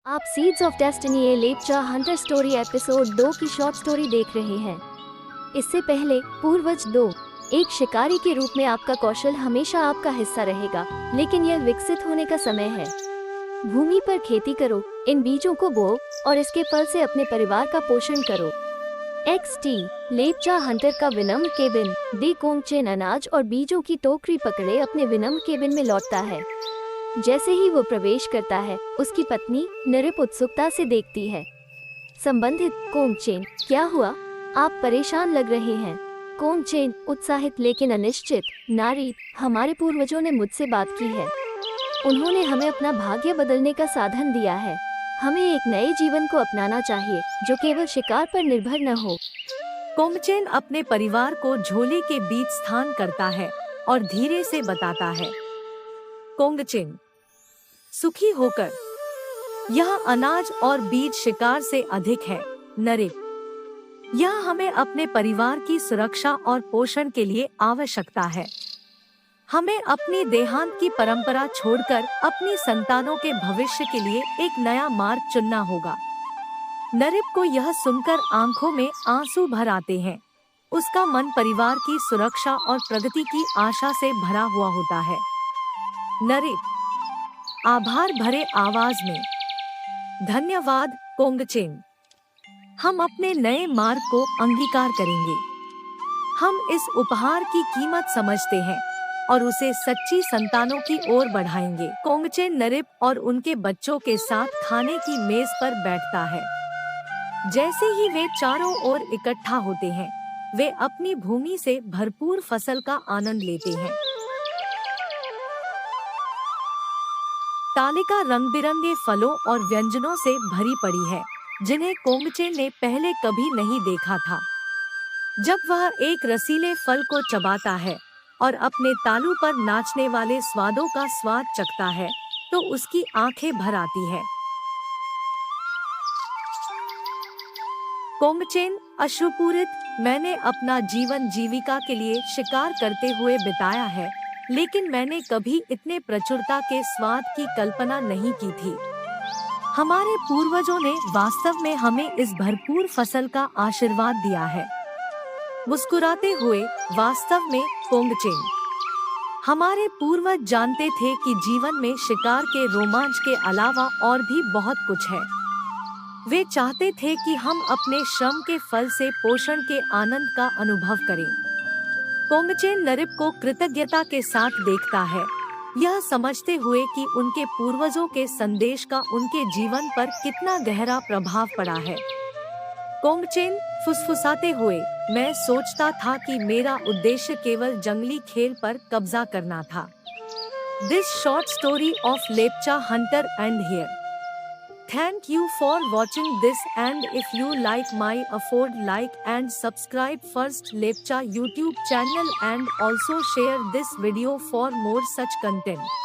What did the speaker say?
आप seeds of destiny A Lepcha Hunter story episode 2 की short story देख रहे हैं। इससे पहले पूर्वज 2। एक शिकारी के रूप में आपका कौशल हमेशा आपका हिस्सा रहेगा, लेकिन यह विकसित होने का समय है। भूमि पर खेती करो, इन बीजों को बोओ और इसके फल से अपने परिवार का पोषण करो। XT लेपचा हंटर का विनम्र केबिन। दी कोंगचेन अनाज और बीजों की टोकरी पकड़े अपने विनम्र केबिन में लौटता है। जैसे ही वो प्रवेश करता है, उसकी पत्नी नरिप उत्सुकता से देखती है। संबंधित कोंगचेन, क्या हुआ? आप परेशान लग रहे हैं। कोंगचेन उत्साहित लेकिन अनिश्चित, नारी, हमारे पूर्वजों ने मुझसे बात की है। उन्होंने हमें अपना भाग्य बदलने का साधन दिया है। हमें एक नए जीवन को अपनाना चाहिए जो केवल शिकार पर निर्भर न हो। कोंगचेन अपने परिवार को झोले के बीच स्थान करता है और धीरे से बताता है, कोंगचेन, सुखी होकर। यह अनाज और बीज शिकार से अधिक है, नरिप। यह हमें अपने परिवार की सुरक्षा और पोषण के लिए आवश्यकता है। हमें अपनी देहांत की परंपरा छोड़कर अपनी संतानों के भविष्य के लिए एक नया मार्ग चुनना होगा। नरिप को यह सुनकर आंखों में आंसू भर आते हैं। उसका मन परिवार की सुरक्षा और प्रगति की आशा से भरा हुआ होता है। नरिप आभार भरे आवाज में, धन्यवाद कोंगचेन। हम अपने नए मार्ग को अंगीकार करेंगे। हम इस उपहार की कीमत समझते हैं और उसे सच्ची संतानों की ओर बढ़ाएंगे। कोंगचेन नरिप और उनके बच्चों के साथ खाने की मेज पर बैठता है। जैसे ही वे चारों ओर इकट्ठा होते हैं, वे अपनी भूमि से भरपूर फसल का आनंद लेते हैं। तालिका रंग-बिरंगे फलों और व्यंजनों से भरी पड़ी है, जिन्हें कोंगचेन ने पहले कभी नहीं देखा था। जब वह एक रसीले फल को चबाता है और अपने तालू पर नाचने वाले स्वादों का स्वाद चखता है, तो उसकी आंखें भर आती है। कोंगचेन अश्रुपूरित, मैंने अपना जीवन जीविका के लिए शिकार करते हुए बिताया है, लेकिन मैंने कभी इतने प्रचुरता के स्वाद की कल्पना नहीं की थी। हमारे पूर्वजों ने वास्तव में हमें इस भरपूर फसल का आशीर्वाद दिया है। मुस्कुराते हुए, वास्तव में कोंगचेन, हमारे पूर्वज जानते थे कि जीवन में शिकार के रोमांच के अलावा और भी बहुत कुछ है। वे चाहते थे कि हम अपने श्रम के फल से पोषण के आनंद का अनुभव करें। कोंगचेन नरिप को कृतज्ञता के साथ देखता है, यह समझते हुए कि उनके पूर्वजों के संदेश का उनके जीवन पर कितना गहरा प्रभाव पड़ा है। कोंगचेन फुसफुसाते हुए, मैं सोचता था कि मेरा उद्देश्य केवल जंगली खेल पर कब्जा करना था। This short story of Lepcha Hunter and here. Thank you for watching this, and if you like my effort, like and subscribe first Lepcha YouTube channel and also share this video for more such content.